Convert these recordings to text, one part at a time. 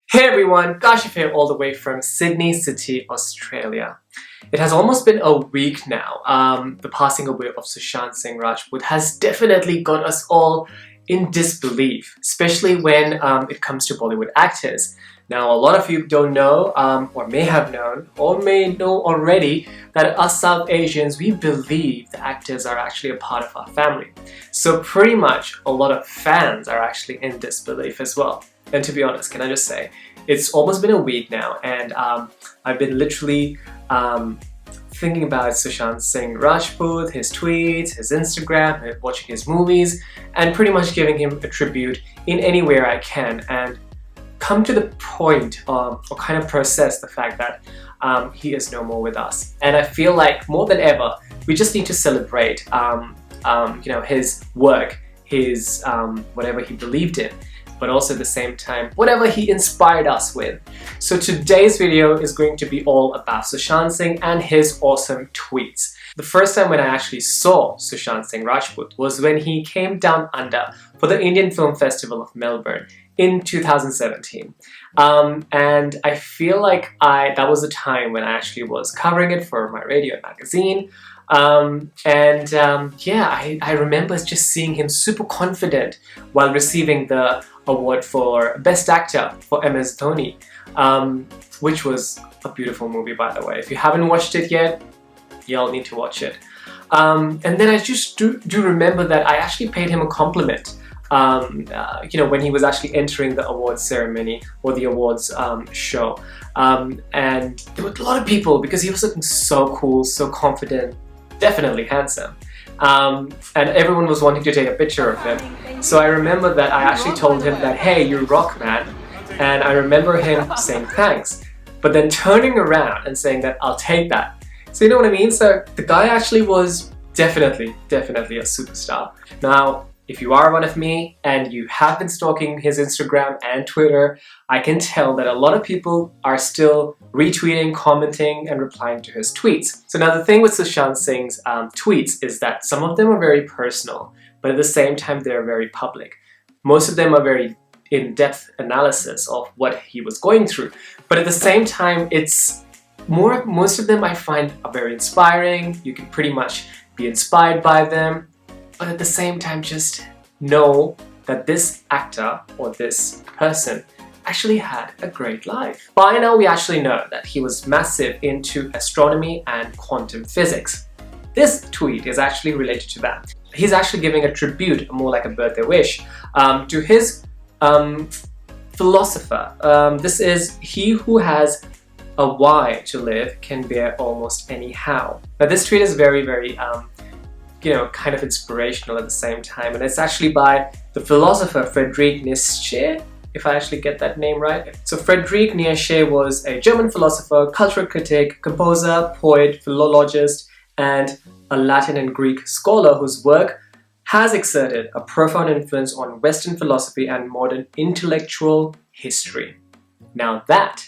Hey everyone, Kashif here all the way from Sydney City, Australia. It has almost been a week now. The passing away of Sushant Singh Rajput has definitely got us all in disbelief, especially when it comes to Bollywood actors. Now, a lot of you don't know, or may have known, or may know already, that us South Asians, we believe the actors are actually a part of our family. So pretty much a lot of fans are actually in disbelief as well. And to be honest, can I just say, it's almost been a week now, and I've been literally thinking about Sushant Singh Rajput, his tweets, his Instagram, watching his movies, and pretty much giving him a tribute in any way I can, and come to the point or kind of process the fact that he is no more with us. And I feel like more than ever, we just need to celebrate his work, his whatever he believed in, but also at the same time, whatever he inspired us with. So today's video is going to be all about Sushant Singh and his awesome tweets. The first time when I actually saw Sushant Singh Rajput was when he came down under for the Indian Film Festival of Melbourne in 2017. And I feel like that was the time when I actually was covering it for my radio and magazine. Yeah, I remember just seeing him super confident while receiving the award for Best Actor for MS DHONI, which was a beautiful movie, by the way. If you haven't watched it yet, y'all need to watch it. And then I just do remember that I actually paid him a compliment when he was actually entering the awards ceremony or the awards show. And there were a lot of people because he was looking so cool, so confident, definitely handsome. And everyone was wanting to take a picture of him. So I remember that I actually told him that, hey, you rock, man. And I remember him saying thanks, but then turning around and saying that I'll take that. So you know what I mean? So the guy actually was definitely a superstar. Now, if you are one of me and you have been stalking his Instagram and Twitter, I can tell that a lot of people are still retweeting, commenting, and replying to his tweets. So now the thing with Sushant Singh's tweets is that some of them are very personal, but at the same time they're very public. Most of them are very in-depth analysis of what he was going through, but at the same time most of them I find are very inspiring. You can pretty much be inspired by them. But at the same time, just know that this actor or this person actually had a great life. By now, we actually know that he was massive into astronomy and quantum physics. This tweet is actually related to that. He's actually giving a tribute, more like a birthday wish, to his philosopher. This is, he who has a why to live can bear almost any how. Now, this tweet is very kind of inspirational at the same time, and it's actually by the philosopher Friedrich Nietzsche, if I actually get that name right. So Friedrich Nietzsche was a German philosopher, cultural critic, composer, poet, philologist, and a Latin and Greek scholar whose work has exerted a profound influence on Western philosophy and modern intellectual history. Now that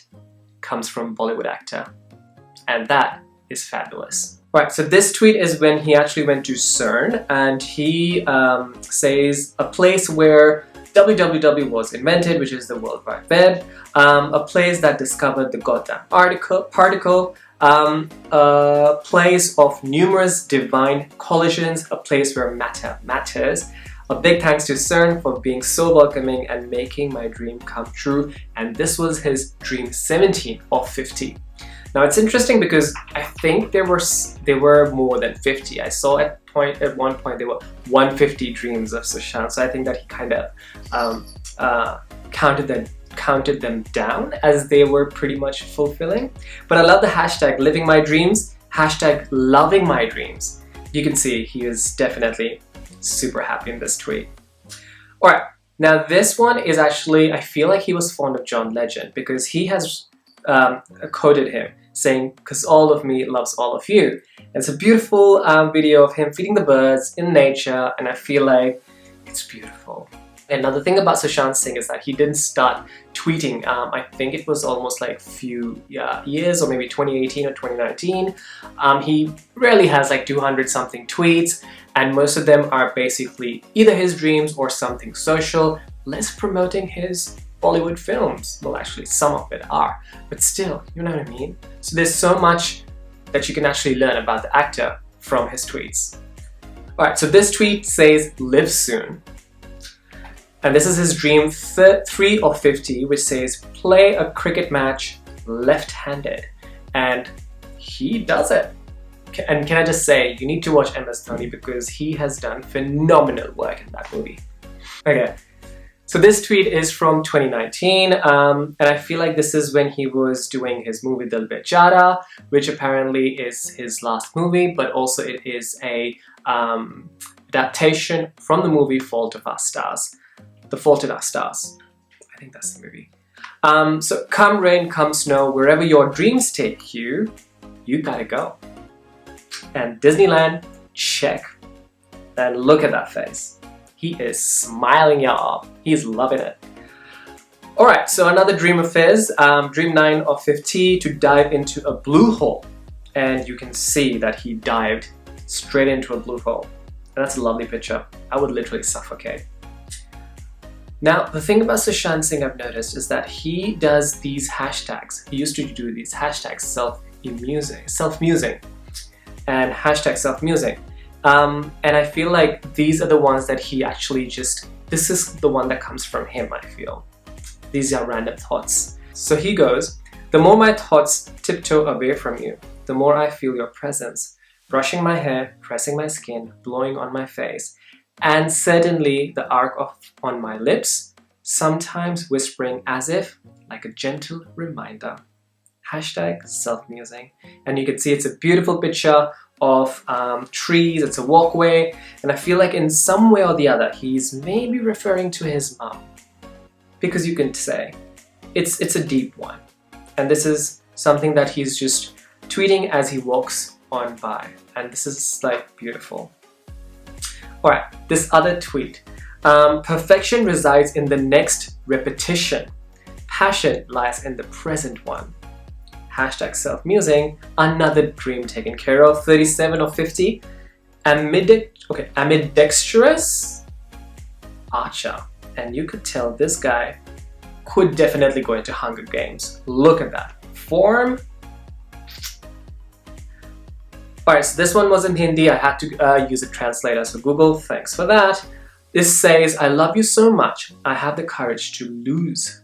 comes from Bollywood actor, and that is fabulous. Right, so this tweet is when he actually went to CERN, and he says a place where www was invented, which is the World Wide Web, a place that discovered the goddamn particle, a place of numerous divine collisions, a place where matter matters. A big thanks to CERN for being so welcoming and making my dream come true. And this was his dream 17 of 50. Now it's interesting because I think there were more than 50. I saw at one point there were 150 dreams of Sushant. So I think that he kind of counted them down as they were pretty much fulfilling. But I love the hashtag living my dreams, hashtag loving my dreams. You can see he is definitely super happy in this tweet. Alright, now this one is actually, I feel like he was fond of John Legend because he has quoted him saying, "'Cause all of me loves all of you." And it's a beautiful video of him feeding the birds in nature, and I feel like it's beautiful. Another thing about Sushant Singh is that he didn't start tweeting, I think it was almost like a few years, or maybe 2018 or 2019. He rarely has like 200 something tweets, and most of them are basically either his dreams or something social, less promoting his Bollywood films. Well, actually, some of it are, but still, you know what I mean? So there's so much that you can actually learn about the actor from his tweets. Alright, so this tweet says, live soon. And this is his dream 3 of 50, which says, play a cricket match left-handed. And he does it. And can I just say, you need to watch MS Dhoni because he has done phenomenal work in that movie. Okay, so this tweet is from 2019, and I feel like this is when he was doing his movie Dil Bechara, which apparently is his last movie, but also it is a adaptation from the movie Fault of Our Stars. The Fault in Our Stars. I think that's the movie. So come rain, come snow, wherever your dreams take you, you gotta go. And Disneyland, check. And look at that face. He is smiling y'all. He's loving it. Alright, so another dream of his, dream 9 of 50, to dive into a blue hole. And you can see that he dived straight into a blue hole. And that's a lovely picture. I would literally suffocate. Now, the thing about Sushant Singh I've noticed is that he does these hashtags. He used to do these hashtags, self-musing, and hashtag self-musing. And I feel like these are the ones that he actually this is the one that comes from him, I feel. These are random thoughts. So he goes, the more my thoughts tiptoe away from you, the more I feel your presence, brushing my hair, pressing my skin, blowing on my face, and certainly the arc on my lips, sometimes whispering as if like a gentle reminder. Hashtag self-musing. And you can see it's a beautiful picture of trees, it's a walkway, and I feel like in some way or the other he's maybe referring to his mom, because you can say it's a deep one, and this is something that he's just tweeting as he walks on by, and this is like beautiful. Alright, this other tweet. Perfection resides in the next repetition. Passion lies in the present one. Hashtag self-musing, another dream taken care of, 37 of 50. Ambidextrous archer. And you could tell this guy could definitely go into Hunger Games. Look at that. Form. Alright, so this one was in Hindi. I had to use a translator, so Google, thanks for that. This says, I love you so much, I have the courage to lose.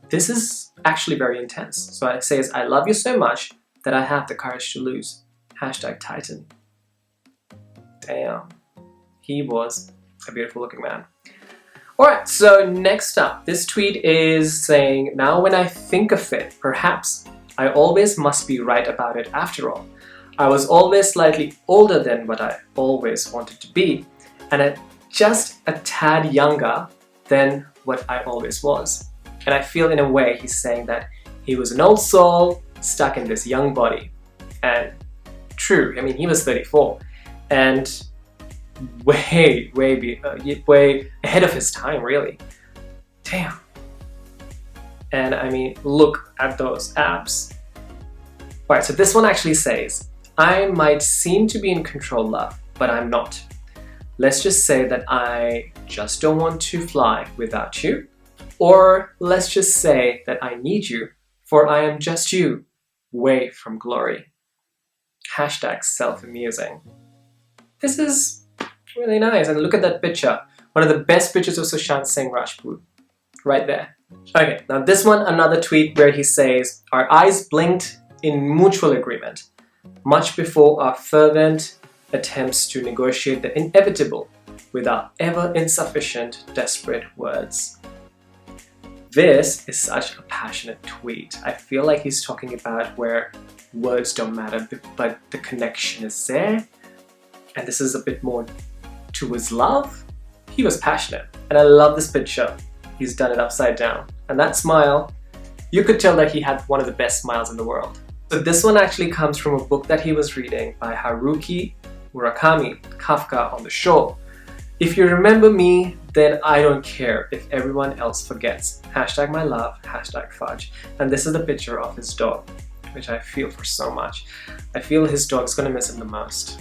This is actually very intense. So it says, I love you so much that I have the courage to lose. Hashtag Titan. Damn. He was a beautiful looking man. Alright, so next up, this tweet is saying, now when I think of it, perhaps I always must be right about it after all. I was always slightly older than what I always wanted to be, and just a tad younger than what I always was. And I feel in a way he's saying that he was an old soul stuck in this young body. And true, I mean, he was 34 and way ahead of his time, really. Damn. And I mean, look at those abs. Alright, so this one actually says, I might seem to be in control, love, but I'm not. Let's just say that I just don't want to fly without you. Or let's just say that I need you, for I am just you, way from glory. Hashtag self-amusing. This is really nice, and look at that picture. One of the best pictures of Sushant Singh Rajput. Right there. Okay, now this one, another tweet where he says, our eyes blinked in mutual agreement, much before our fervent attempts to negotiate the inevitable with our ever insufficient, desperate words. This is such a passionate tweet. I feel like he's talking about where words don't matter, but the connection is there. And this is a bit more to his love. He was passionate, and I love this picture. He's done it upside down. And that smile, you could tell that he had one of the best smiles in the world. So this one actually comes from a book that he was reading by Haruki Murakami, Kafka on the Shore. If you remember me, then I don't care if everyone else forgets. Hashtag my love, hashtag fudge. And this is the picture of his dog, which I feel for so much. I feel his dog's gonna miss him the most.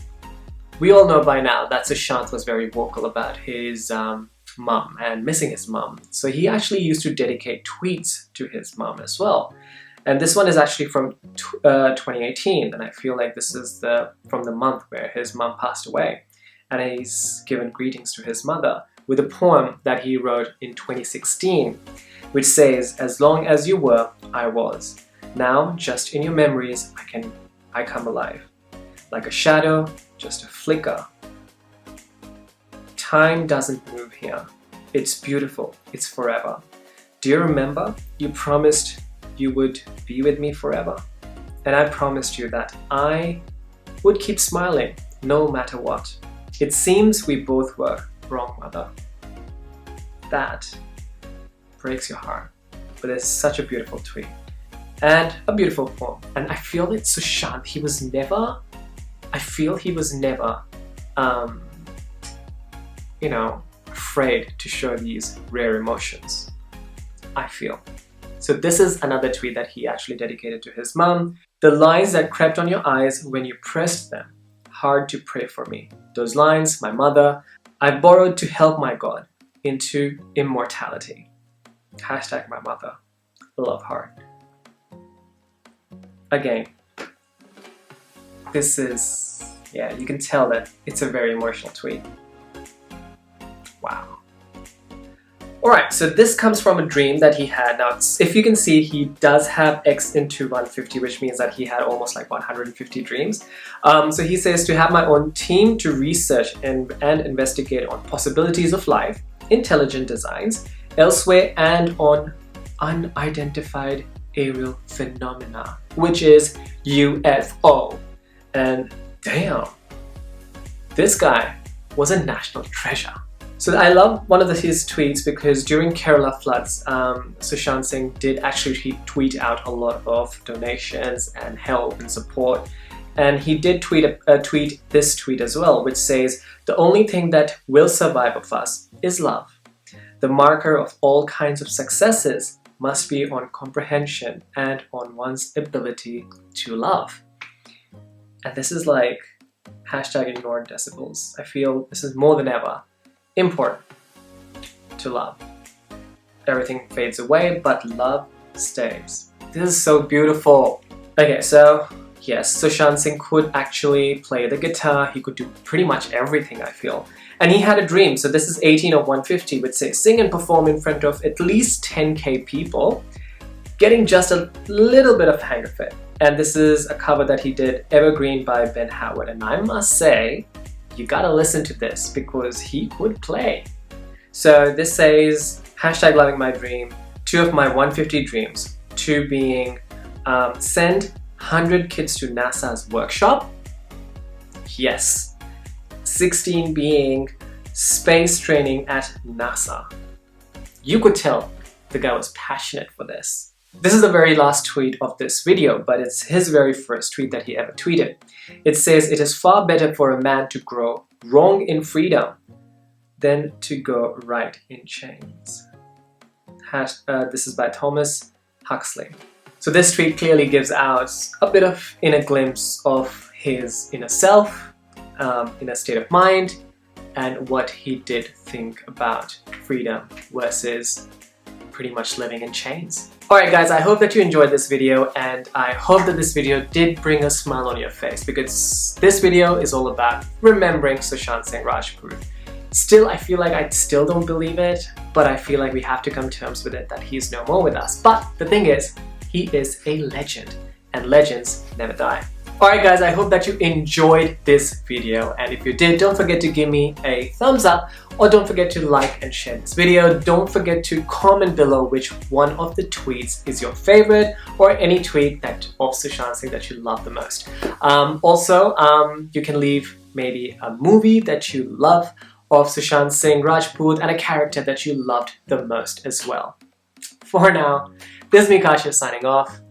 We all know by now that Sushant was very vocal about his mum and missing his mum. So he actually used to dedicate tweets to his mum as well. And this one is actually from 2018, and I feel like this is from the month where his mum passed away. And he's given greetings to his mother with a poem that he wrote in 2016, which says, "As long as you were, I was. Now, just in your memories, I come alive. Like a shadow, just a flicker. Time doesn't move here. It's beautiful. It's forever. Do you remember? You promised you would be with me forever. And I promised you that I would keep smiling no matter what. It seems we both were wrong, mother." That breaks your heart, but it's such a beautiful tweet and a beautiful poem. And I feel that Sushant, he was never, you know, afraid to show these rare emotions, I feel. So this is another tweet that he actually dedicated to his mom. "The lines that crept on your eyes when you pressed them, hard to pray for me. Those lines, my mother, I borrowed to help my God into immortality. Hashtag my mother. Love heart." Again, this is, yeah, you can tell that it's a very emotional tweet. Wow. Alright, so this comes from a dream that he had. Now, if you can see, he does have X into 150, which means that he had almost like 150 dreams. So he says, "To have my own team to research and investigate on possibilities of life, intelligent designs, elsewhere, and on unidentified aerial phenomena," which is UFO. And damn, this guy was a national treasure. So I love one of his tweets because during Kerala floods, Sushant Singh did actually tweet out a lot of donations and help and support. And he did tweet this tweet as well, which says, "The only thing that will survive of us is love. The marker of all kinds of successes must be on comprehension and on one's ability to love." And this is like hashtag ignore decibels. I feel this is more than ever important to love. Everything fades away, but love stays. This is so beautiful. Okay, so yes, Sushant Singh could actually play the guitar. He could do pretty much everything, I feel. And he had a dream. So this is 18 of 150, which says, "Sing and perform in front of at least 10K people, getting just a little bit of hang of it." And this is a cover that he did, Evergreen by Ben Howard. And I must say, you gotta listen to this because he could play. So this says, hashtag loving my dream, 2 of my 150 dreams, 2 being send 100 kids to NASA's workshop. Yes. 16 being space training at NASA. You could tell the guy was passionate for this. This is the very last tweet of this video, but it's his very first tweet that he ever tweeted. It says, "It is far better for a man to grow wrong in freedom than to go right in chains." This is by Thomas Huxley. So this tweet clearly gives out a bit of inner glimpse of his inner self, inner state of mind, and what he did think about freedom versus pretty much living in chains. Alright guys, I hope that you enjoyed this video, and I hope that this video did bring a smile on your face, because this video is all about remembering Sushant Singh Rajput. Still, I feel like I still don't believe it, but I feel like we have to come to terms with it that he's no more with us. But the thing is, he is a legend, and legends never die. Alright guys, I hope that you enjoyed this video, and if you did, don't forget to give me a thumbs up, or don't forget to like and share this video. Don't forget to comment below which one of the tweets is your favorite, or any tweet of Sushant Singh that you love the most. Also, you can leave maybe a movie that you love of Sushant Singh Rajput and a character that you loved the most as well. For now, this is me, Kasha, signing off.